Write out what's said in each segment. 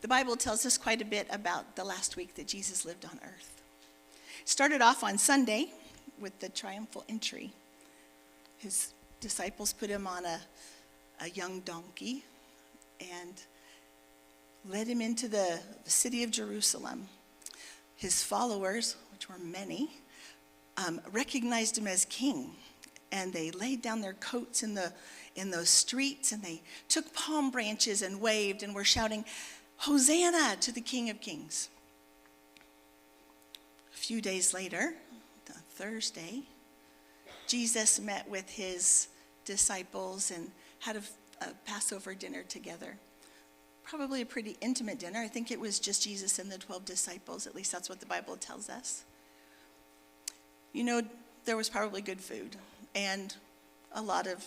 The Bible tells us quite a bit about the last week that Jesus lived on earth. It started off on Sunday with the triumphal entry. His disciples put him on a young donkey and led him into the city of Jerusalem. His followers, which were many, recognized him as king, and they laid down their coats in those streets, and they took palm branches and waved and were shouting, "Hosanna to the King of Kings." A few days later, on Thursday, Jesus met with his disciples and had a Passover dinner together. Probably a pretty intimate dinner. I think it was just Jesus and the 12 disciples. At least that's what the Bible tells us. You know, there was probably good food and a lot of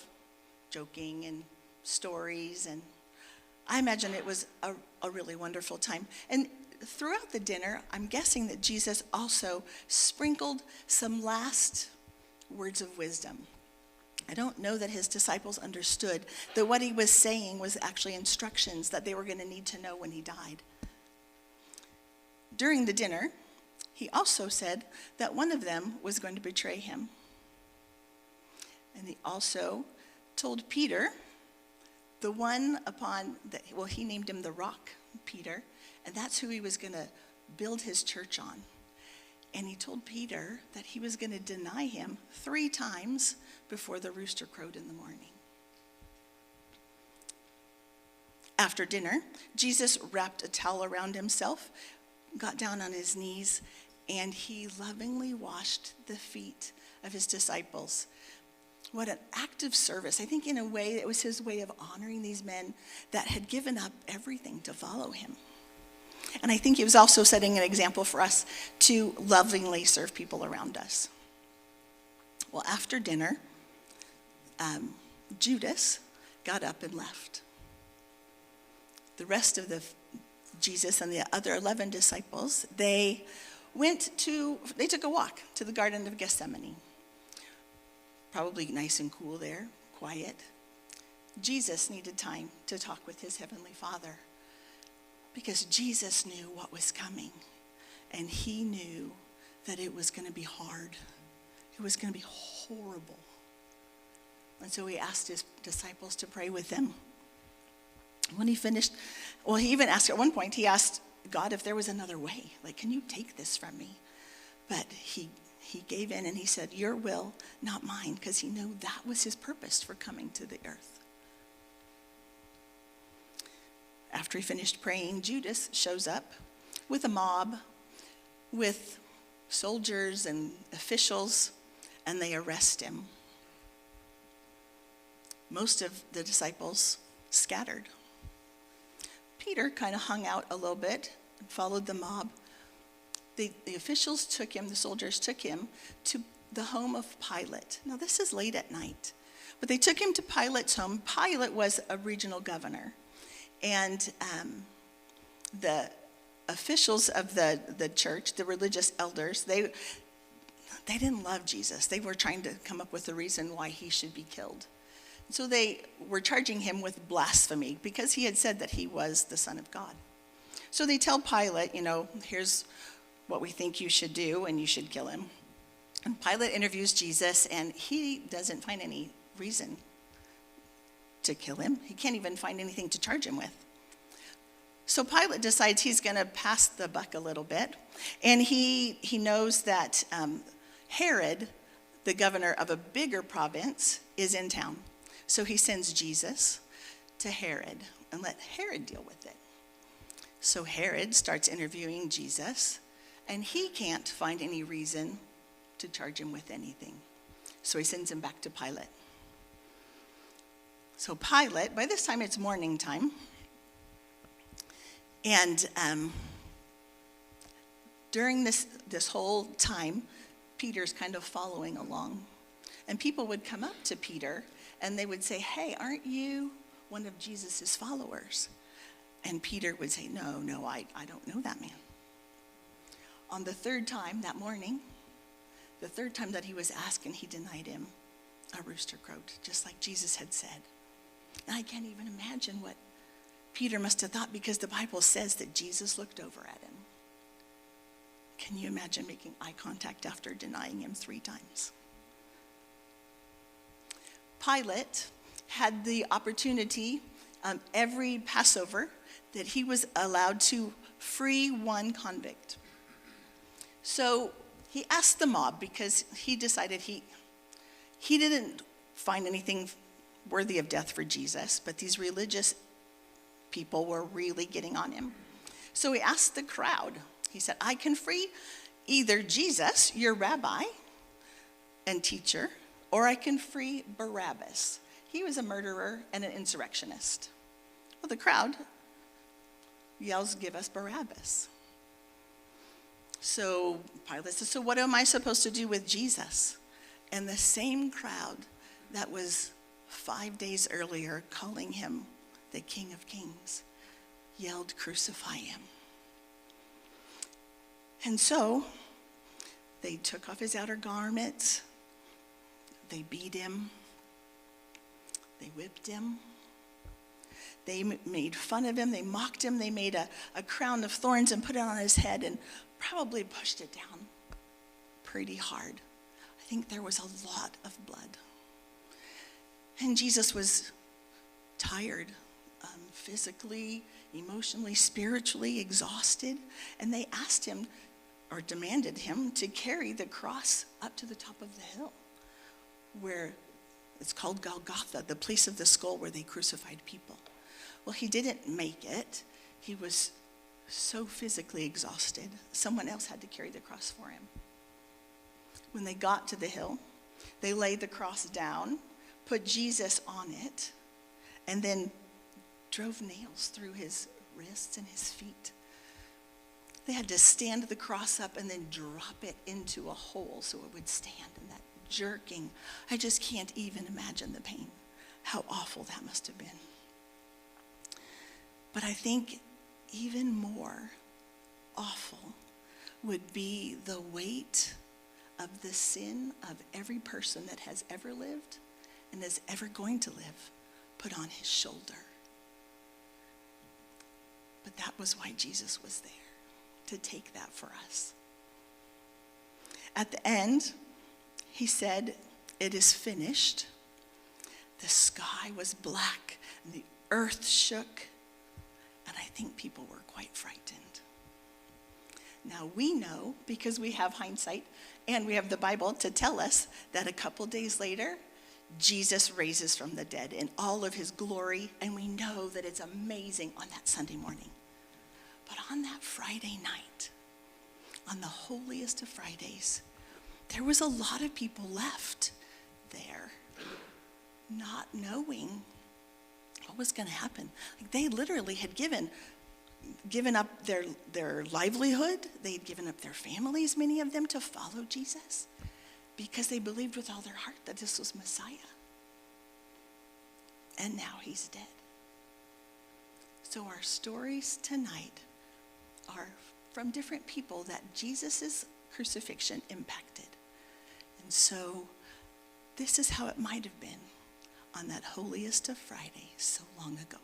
joking and stories. And I imagine it was a really wonderful time. And throughout the dinner, I'm guessing that Jesus also sprinkled some last words of wisdom. I don't know that his disciples understood that what he was saying was actually instructions that they were going to need to know when he died. During the dinner, he also said that one of them was going to betray him. And he also told Peter, the one he named him the rock, Peter, and that's who he was going to build his church on. And he told Peter that he was going to deny him 3 times before the rooster crowed in the morning. After dinner, Jesus wrapped a towel around himself, got down on his knees, and he lovingly washed the feet of his disciples. What an act of service. I think in a way it was his way of honoring these men that had given up everything to follow him. And I think he was also setting an example for us to lovingly serve people around us. Well, after dinner, Judas got up and left. The rest of Jesus and the other 11 disciples, they took a walk to the Garden of Gethsemane. Probably nice and cool there, quiet. Jesus needed time to talk with his heavenly Father, because Jesus knew what was coming, and he knew that it was going to be hard. It was going to be horrible. And so he asked his disciples to pray with him. When he finished, he even asked at one point, he asked God if there was another way. Like, can you take this from me? But he gave in and he said, "Your will, not mine," because he knew that was his purpose for coming to the earth. After he finished praying, Judas shows up with a mob, with soldiers and officials, and they arrest him. Most of the disciples scattered. Peter kind of hung out a little bit and followed the mob. The officials took him, the soldiers took him to the home of Pilate. Now, this is late at night, but they took him to Pilate's home. Pilate was a regional governor. And the officials of the church, the religious elders, they didn't love Jesus. They were trying to come up with a reason why he should be killed. So they were charging him with blasphemy because he had said that he was the Son of God. So they tell Pilate, here's what we think you should do, and you should kill him. And Pilate interviews Jesus, and he doesn't find any reason to kill him. He can't even find anything to charge him with. So Pilate decides he's going to pass the buck a little bit, and he knows that Herod, the governor of a bigger province, is in town. So he sends Jesus to Herod and let Herod deal with it. So Herod starts interviewing Jesus, and he can't find any reason to charge him with anything. So he sends him back to Pilate. So Pilate, by this time it's morning time, and during this whole time, Peter's kind of following along. And people would come up to Peter, and they would say, "Hey, aren't you one of Jesus' followers?" And Peter would say, No, I don't know that man. On the third time that morning, the third time that he was asked and he denied him, a rooster crowed, just like Jesus had said. And I can't even imagine what Peter must have thought, because the Bible says that Jesus looked over at him. Can you imagine making eye contact after denying him 3 times? Pilate had the opportunity every Passover that he was allowed to free one convict. So he asked the mob, because he decided he didn't find anything worthy of death for Jesus, but these religious people were really getting on him. So he asked the crowd, he said, I can free either Jesus, your rabbi and teacher, or I can free Barabbas. He was a murderer and an insurrectionist. Well, the crowd yells, give us Barabbas. So Pilate says, so what am I supposed to do with Jesus? And the same crowd that was 5 days earlier calling him the King of Kings yelled, crucify him. And so they took off his outer garments, they beat him, they whipped him, they made fun of him, they mocked him, they made a crown of thorns and put it on his head and probably pushed it down pretty hard. I think there was a lot of blood. And Jesus was tired, physically, emotionally, spiritually exhausted. And they asked him, or demanded him, to carry the cross up to the top of the hill, where it's called Golgotha, the place of the skull where they crucified people. Well, he didn't make it. He was so physically exhausted. Someone else had to carry the cross for him. When they got to the hill, they laid the cross down, put Jesus on it, and then drove nails through his wrists and his feet. They had to stand the cross up and then drop it into a hole so it would stand. And that jerking, I just can't even imagine the pain, how awful that must have been. But I think even more awful would be the weight of the sin of every person that has ever lived and is ever going to live put on his shoulder. But that was why Jesus was there, to take that for us. At the end, he said, it is finished. The sky was black and the earth shook, and I think people were quite frightened. Now we know, because we have hindsight and we have the Bible to tell us, that a couple days later, Jesus raises from the dead in all of his glory, and we know that it's amazing on that Sunday morning. But on that Friday night, on the holiest of Fridays, there was a lot of people left there not knowing what was going to happen. Like, they literally had given up their livelihood. They had given up their families, many of them, to follow Jesus, because they believed with all their heart that this was Messiah. And now he's dead. So our stories tonight are from different people that Jesus' crucifixion impacted. And so this is how it might have been on that holiest of Fridays so long ago.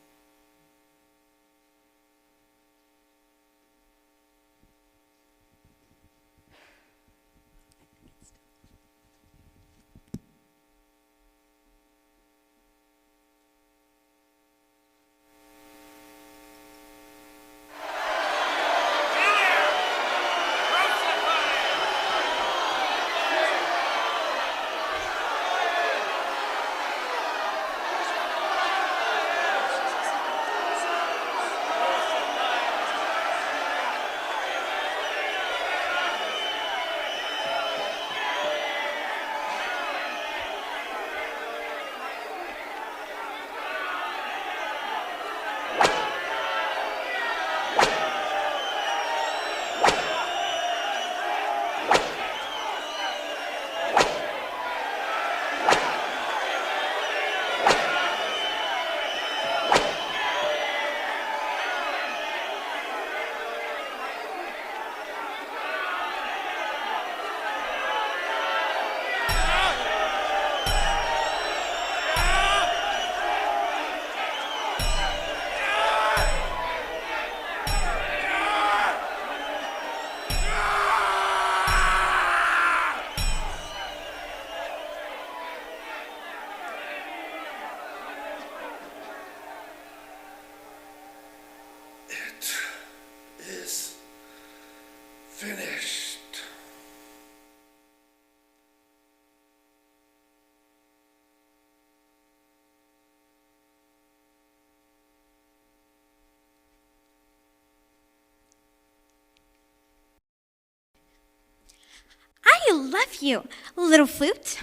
love you, little flute.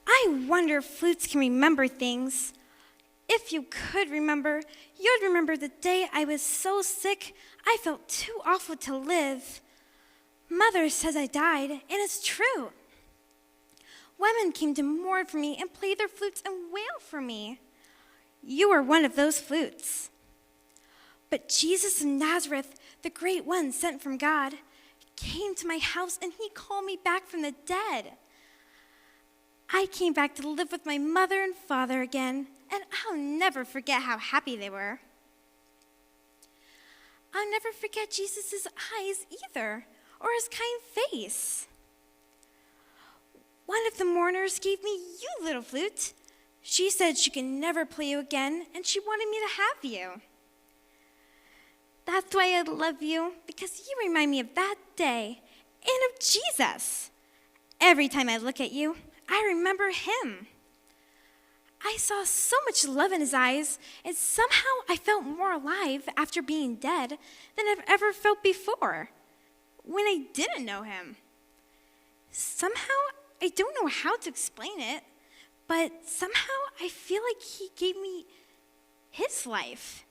I wonder if flutes can remember things. If you could remember, you'd remember the day I was so sick, I felt too awful to live. Mother says I died, and it's true. Women came to mourn for me and play their flutes and wail for me. You were one of those flutes. But Jesus of Nazareth, the great one sent from God, came to my house and he called me back from the dead. I came back to live with my mother and father again, and I'll never forget how happy they were. I'll never forget Jesus' eyes either, or his kind face. One of the mourners gave me you, little flute. She said she can never play you again, and she wanted me to have you. That's why I love you, because you remind me of that day and of Jesus. Every time I look at you, I remember him. I saw so much love in his eyes, and somehow I felt more alive after being dead than I've ever felt before, when I didn't know him. Somehow, I don't know how to explain it, but somehow I feel like he gave me his life.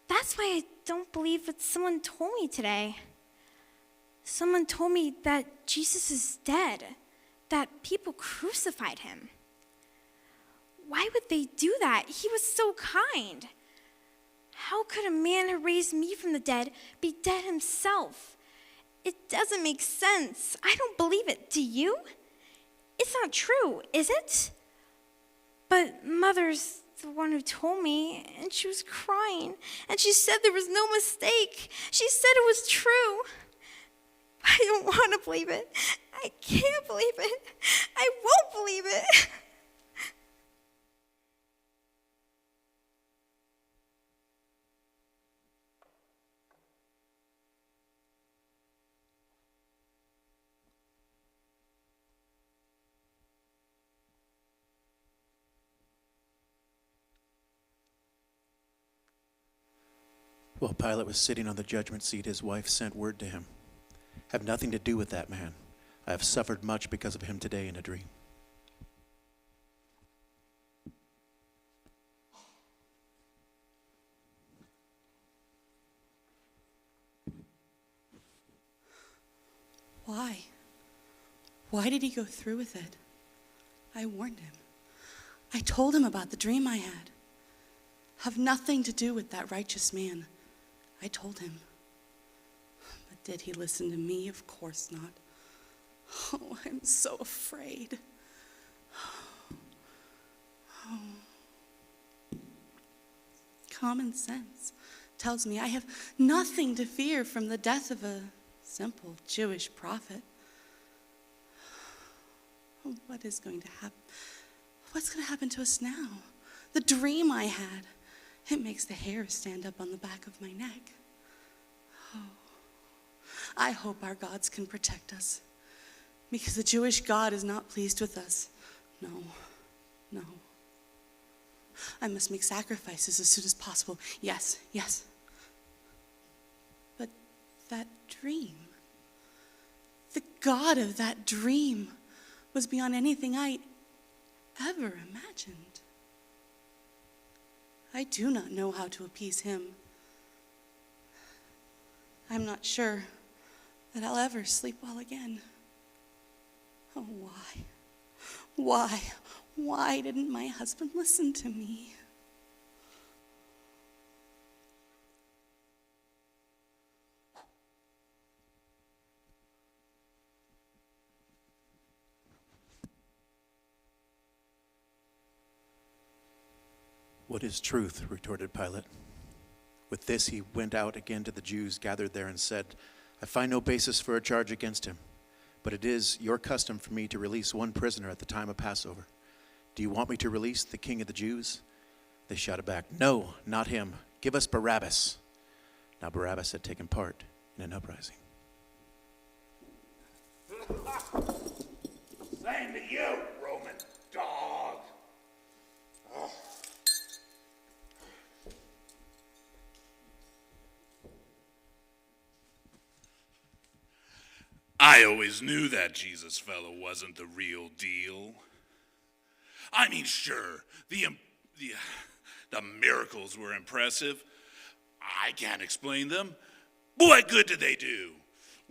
That's why I don't believe what someone told me today. Someone told me that Jesus is dead, that people crucified him. Why would they do that? He was so kind. How could a man who raised me from the dead be dead himself? It doesn't make sense. I don't believe it. Do you? It's not true, is it? But Mother's the one who told me, and she was crying, and she said there was no mistake. She said it was true. I don't want to believe it. I can't believe it. I won't believe it. While Pilate was sitting on the judgment seat, his wife sent word to him, "Have nothing to do with that man. I have suffered much because of him today in a dream." Why? Why did he go through with it? I warned him. I told him about the dream I had. Have nothing to do with that righteous man. I told him. But did he listen to me? Of course not. Oh, I'm so afraid. Oh. Common sense tells me I have nothing to fear from the death of a simple Jewish prophet. What is going to happen? What's going to happen to us now? The dream I had, it makes the hair stand up on the back of my neck. Oh, I hope our gods can protect us, because the Jewish God is not pleased with us. No. I must make sacrifices as soon as possible. Yes. But that dream, the God of that dream was beyond anything I ever imagined. I do not know how to appease him. I'm not sure that I'll ever sleep well again. Oh, why? Why didn't my husband listen to me? "What is truth?" retorted Pilate. With this he went out again to the Jews gathered there and said, "I find no basis for a charge against him, but it is your custom for me to release one prisoner at the time of Passover. Do you want me to release the king of the Jews?" They shouted back, "No, not him. Give us Barabbas." Now Barabbas had taken part in an uprising. Same to you, Roman dog. Oh. I always knew that Jesus fellow wasn't the real deal. I mean, sure, the miracles were impressive. I can't explain them. But what good did they do?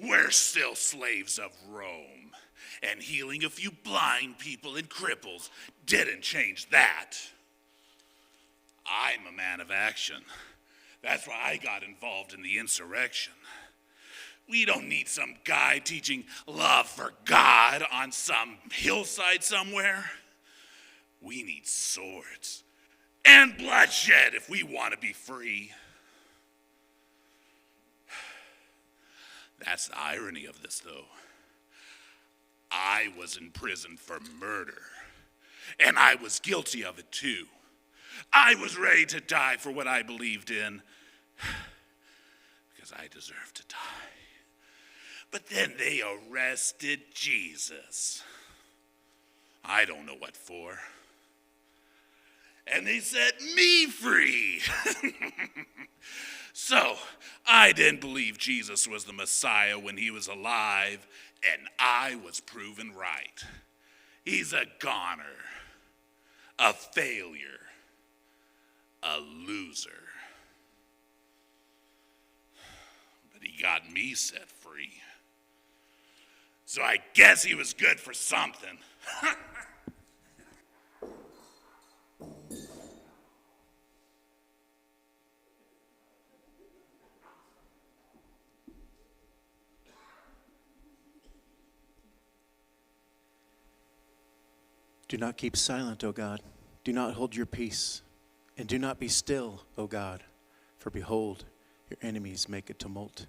We're still slaves of Rome. And healing a few blind people and cripples didn't change that. I'm a man of action. That's why I got involved in the insurrection. We don't need some guy teaching love for God on some hillside somewhere. We need swords and bloodshed if we want to be free. That's the irony of this, though. I was in prison for murder, and I was guilty of it too. I was ready to die for what I believed in, because I deserved to die. But then they arrested Jesus. I don't know what for. And they set me free. So, I didn't believe Jesus was the Messiah when he was alive, and I was proven right. He's a goner, a failure, a loser. But he got me set free. So I guess he was good for something. Do not keep silent, O God. Do not hold your peace. And do not be still, O God. For behold, your enemies make a tumult,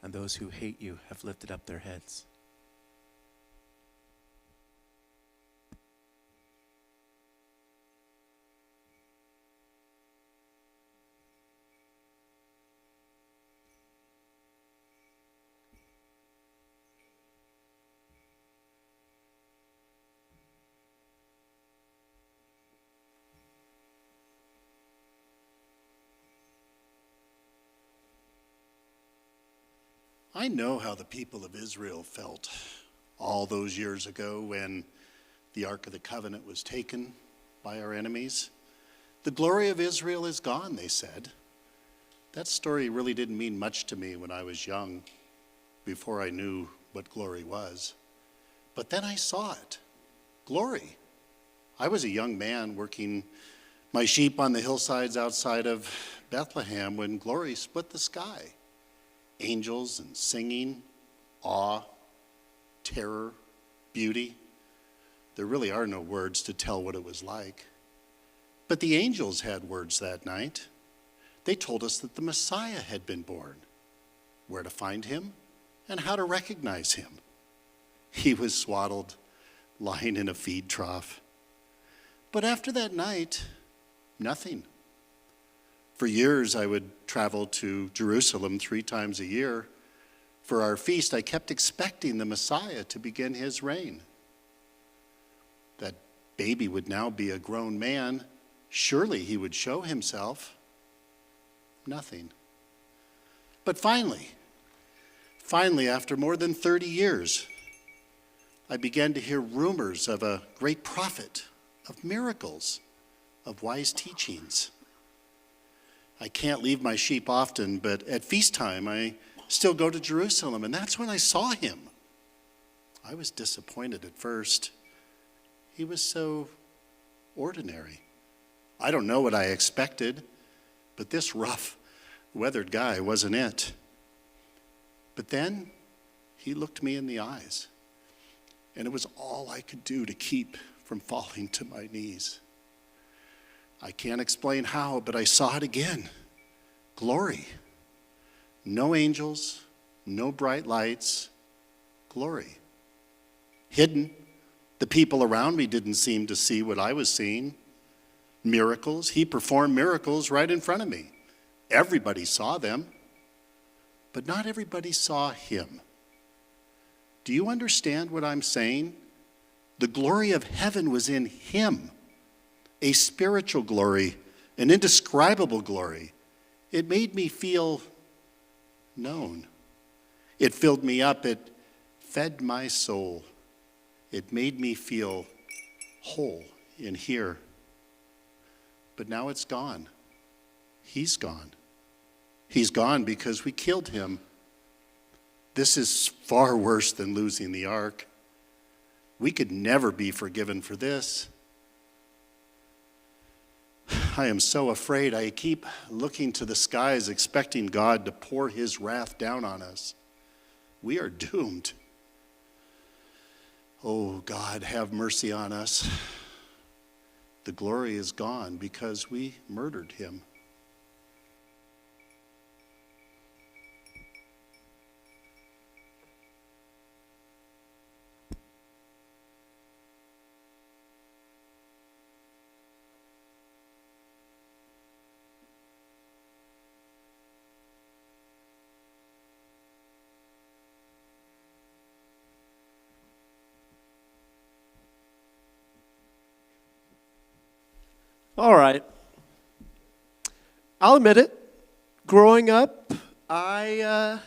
and those who hate you have lifted up their heads. I know how the people of Israel felt all those years ago when the Ark of the Covenant was taken by our enemies. The glory of Israel is gone, they said. That story really didn't mean much to me when I was young, before I knew what glory was. But then I saw it. Glory. I was a young man working my sheep on the hillsides outside of Bethlehem when glory split the sky. Angels and singing, awe, terror, beauty. There really are no words to tell what it was like. But the angels had words that night. They told us that the Messiah had been born, where to find him, and how to recognize him. He was swaddled, lying in a feed trough. But after that night, nothing. For years, I would travel to Jerusalem 3 times a year. For our feast, I kept expecting the Messiah to begin his reign. That baby would now be a grown man. Surely he would show himself. Nothing. But finally, after more than 30 years, I began to hear rumors of a great prophet, of miracles, of wise teachings. I can't leave my sheep often, but at feast time I still go to Jerusalem, and that's when I saw him. I was disappointed at first. He was so ordinary. I don't know what I expected, but this rough, weathered guy wasn't it. But then he looked me in the eyes, and it was all I could do to keep from falling to my knees. I can't explain how, but I saw it again. Glory. No angels, no bright lights. Glory. Hidden. The people around me didn't seem to see what I was seeing. Miracles. He performed miracles right in front of me. Everybody saw them, but not everybody saw him. Do you understand what I'm saying? The glory of heaven was in him. A spiritual glory, an indescribable glory. It made me feel known. It filled me up. It fed my soul. It made me feel whole in here. But now it's gone. He's gone. He's gone because we killed him. This is far worse than losing the ark. We could never be forgiven for this. I am so afraid. I keep looking to the skies, expecting God to pour his wrath down on us. We are doomed. Oh, God, have mercy on us. The glory is gone because we murdered him. All right. I'll admit it. Growing up, I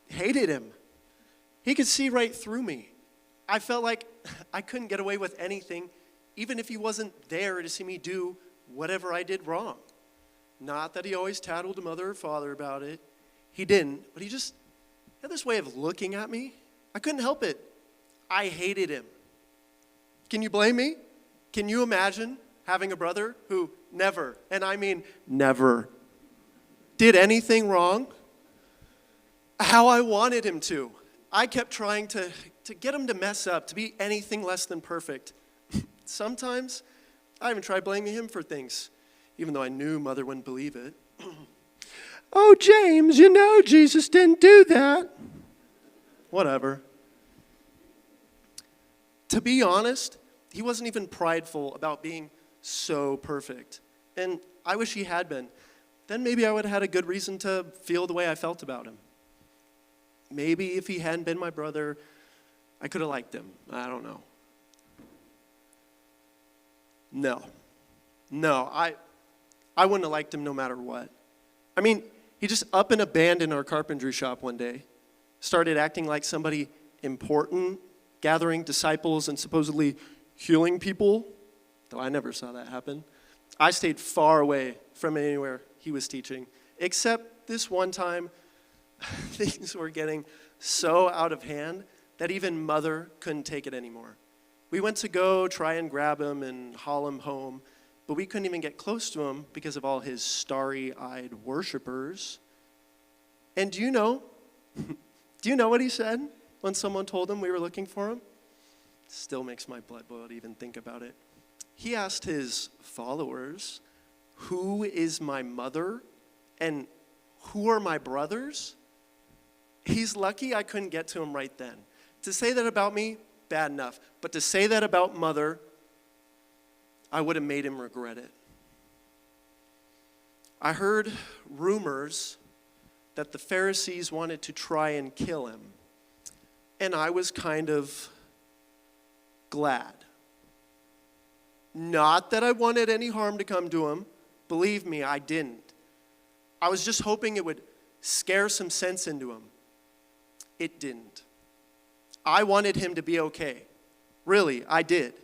hated him. He could see right through me. I felt like I couldn't get away with anything, even if he wasn't there to see me do whatever I did wrong. Not that he always tattled to mother or father about it. He didn't, but he just had this way of looking at me. I couldn't help it. I hated him. Can you blame me? Can you imagine having a brother who never, and I mean never, did anything wrong? How I wanted him to. I kept trying to get him to mess up, to be anything less than perfect. Sometimes I even tried blaming him for things, even though I knew Mother wouldn't believe it. Oh, James, you know Jesus didn't do that. Whatever. To be honest, he wasn't even prideful about being so perfect. And I wish he had been. Then maybe I would have had a good reason to feel the way I felt about him. Maybe if he hadn't been my brother, I could have liked him. I don't know. No, I wouldn't have liked him no matter what. I mean, he just up and abandoned our carpentry shop one day, started acting like somebody important, gathering disciples and supposedly healing people, though I never saw that happen. I stayed far away from anywhere he was teaching, except this one time, things were getting so out of hand that even Mother couldn't take it anymore. We went to go try and grab him and haul him home, but we couldn't even get close to him because of all his starry-eyed worshipers. And do you know what he said when someone told him we were looking for him? Still makes my blood boil to even think about it. He asked his followers, "Who is my mother and who are my brothers?" He's lucky I couldn't get to him right then. To say that about me, bad enough. But to say that about Mother, I would have made him regret it. I heard rumors that the Pharisees wanted to try and kill him. And I was kind of glad. Not that I wanted any harm to come to him. Believe me, I didn't. I was just hoping it would scare some sense into him. It didn't. I wanted him to be okay. Really, I did.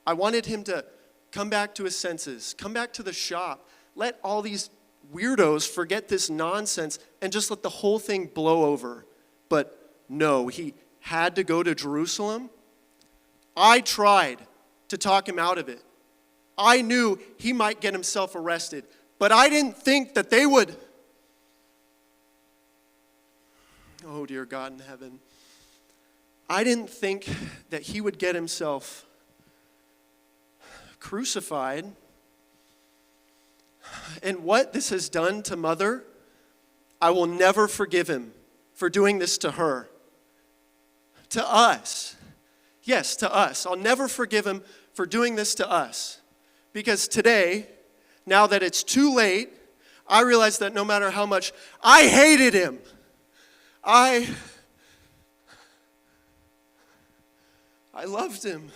I wanted him to come back to his senses, come back to the shop, let all these weirdos forget this nonsense and just let the whole thing blow over. But no, he had to go to Jerusalem. I tried to talk him out of it. I knew he might get himself arrested, but I didn't think that they would. Oh, dear God in heaven. I didn't think that he would get himself crucified. And what this has done to Mother, I will never forgive him for doing this to her. To us. Yes, to us. I'll never forgive him for doing this to us. Because today, now that it's too late, I realize that no matter how much I hated him, I loved him.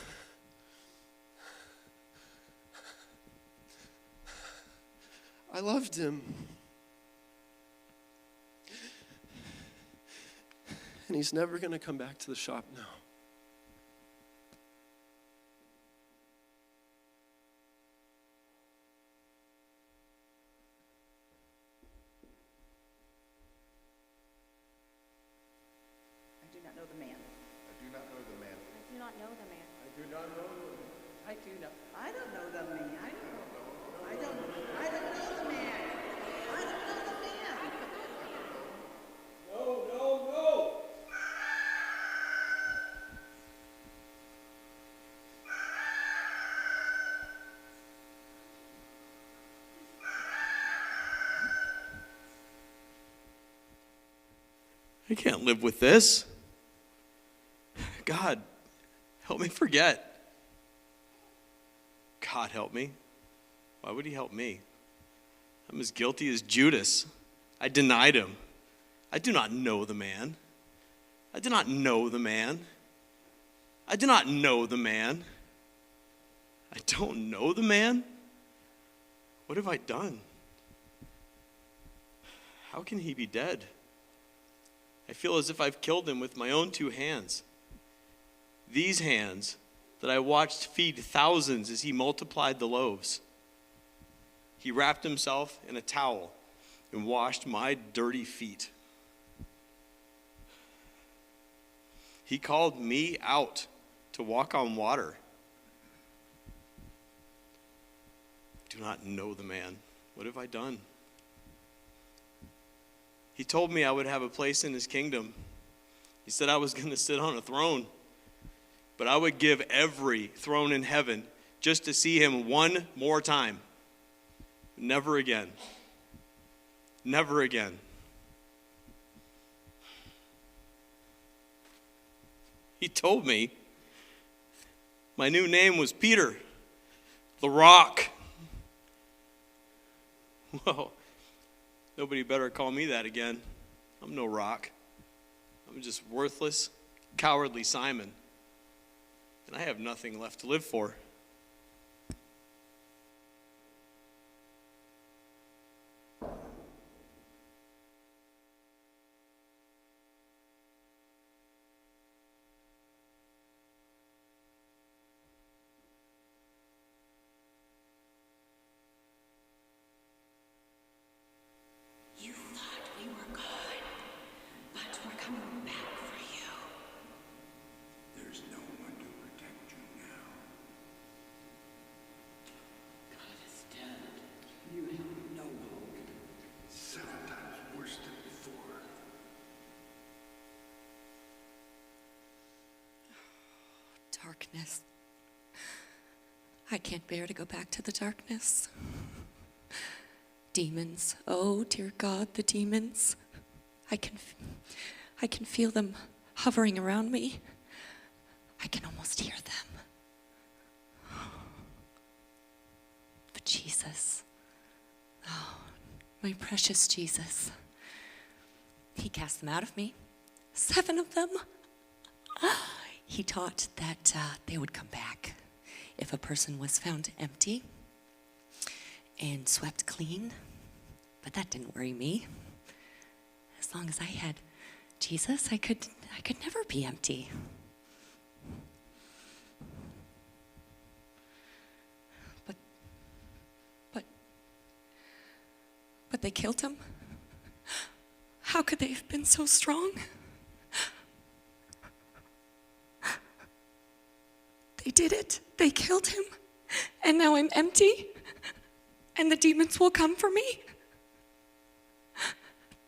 I loved him. and he's never going to come back to the shop now. I do not know the man. I do not know the man. I do not know the man. I do not know the man. I do not. I don't know the man. I don't know the man. I don't know the man. No. I can't live with this. God, help me forget. God, help me. Why would he help me? I'm as guilty as Judas. I denied him. I do not know the man. I do not know the man. I do not know the man. I don't know the man? What have I done? How can he be dead? I feel as if I've killed him with my own 2 hands. These hands that I watched feed thousands as he multiplied the loaves. He wrapped himself in a towel and washed my dirty feet. He called me out to walk on water. I do not know the man. What have I done? He told me I would have a place in his kingdom. He said I was going to sit on a throne, but I would give every throne in heaven just to see him one more time. Never again. Never again. He told me my new name was Peter, the Rock. Well, nobody better call me that again. I'm no rock. I'm just worthless, cowardly Simon. And I have nothing left to live for. You thought we were gone, but we're coming back for you. There's no one to protect you now. God is dead. You have no hope. 7 times worse than before. Darkness. I can't bear to go back to the darkness. Demons. Oh, dear God, the demons. I can feel them hovering around me. I can almost hear them. But Jesus, oh, my precious Jesus, he cast them out of me. 7 of them. He taught that they would come back if a person was found empty and swept clean. But that didn't worry me. As long as I had Jesus, I could never be empty. But they killed him. How could they have been so strong? They did it. They killed him. And now I'm empty. And the demons will come for me.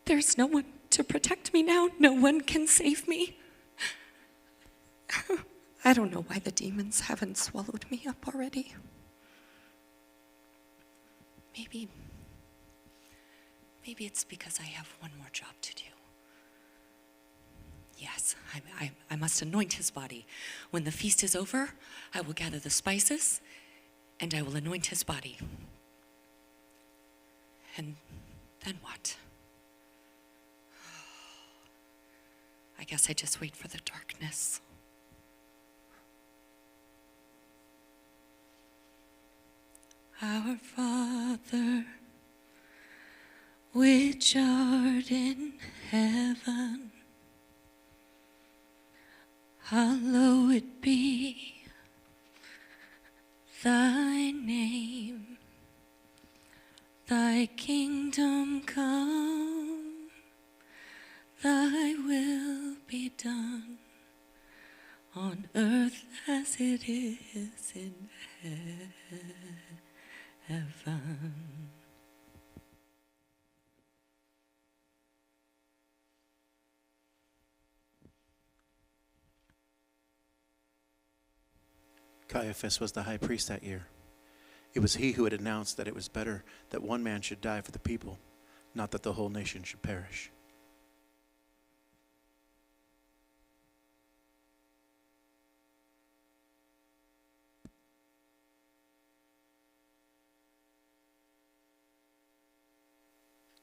There's no one to protect me now. No one can save me. I don't know why the demons haven't swallowed me up already. Maybe it's because I have one more job to do. Yes, I must anoint his body. When the feast is over, I will gather the spices and I will anoint his body. And then what? I guess I just wait for the darkness. Our Father, which art in heaven, Hallowed be thy name, thy kingdom come, thy will be done on earth as it is in heaven. Caiaphas was the high priest that year. It was he who had announced that it was better that one man should die for the people, not that the whole nation should perish.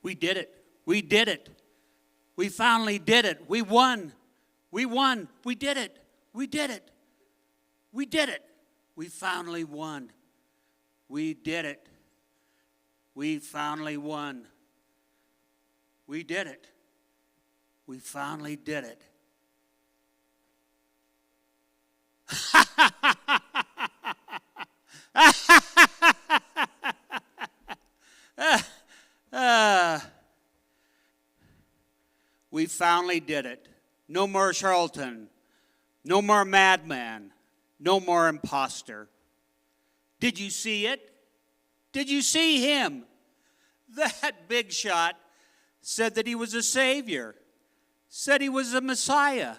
We did it. We did it. We finally did it. We won. We won. We did it. We did it. We did it. We finally won. We did it. We finally won. We did it. We finally did it. We finally did it. No more charlatan. No more madman. No more imposter. Did you see it? Did you see him? That big shot said that he was a savior, said he was a Messiah.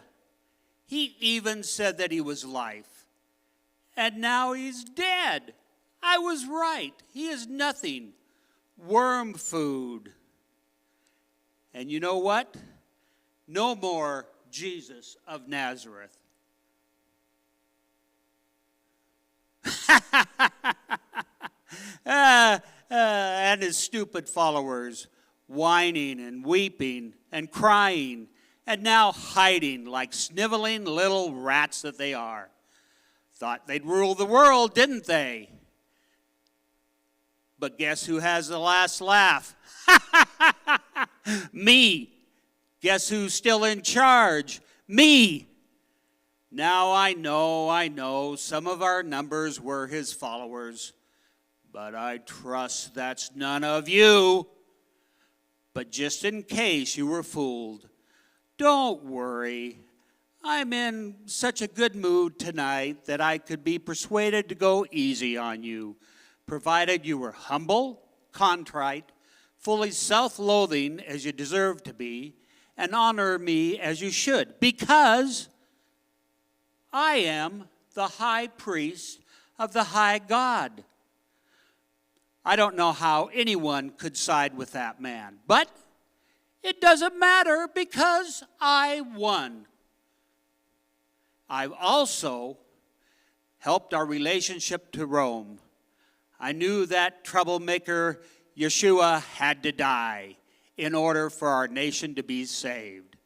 He even said that he was life. And now he's dead. I was right. He is nothing. Worm food. And you know what? No more Jesus of Nazareth. And his stupid followers whining and weeping and crying and now hiding like sniveling little rats that they are. Thought they'd rule the world, didn't they? But guess who has the last laugh? Me. Guess who's still in charge? Me. Now I know, some of our numbers were his followers, but I trust that's none of you. But just in case you were fooled, don't worry. I'm in such a good mood tonight that I could be persuaded to go easy on you, provided you were humble, contrite, fully self-loathing as you deserve to be, and honor me as you should, because I am the high priest of the high God. I don't know how anyone could side with that man, but it doesn't matter because I won. I've also helped our relationship to Rome. I knew that troublemaker Yeshua had to die in order for our nation to be saved.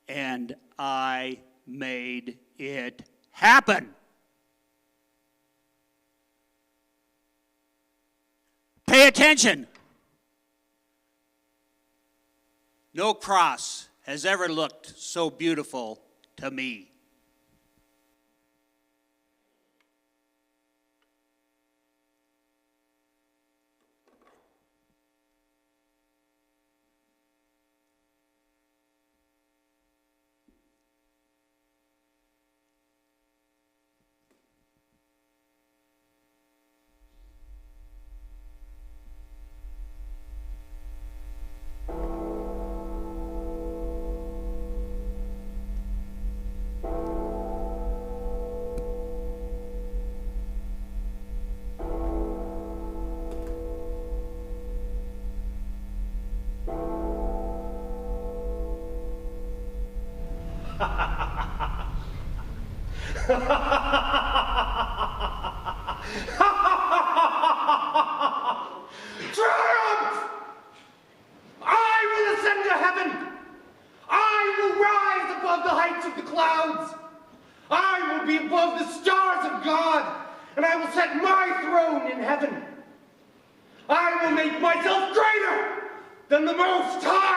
And I made it happen. Pay attention. No cross has ever looked so beautiful to me. Triumph! I will ascend to heaven. I will rise above the heights of the clouds. I will be above the stars of God, and I will set my throne in heaven. I will make myself greater than the Most High.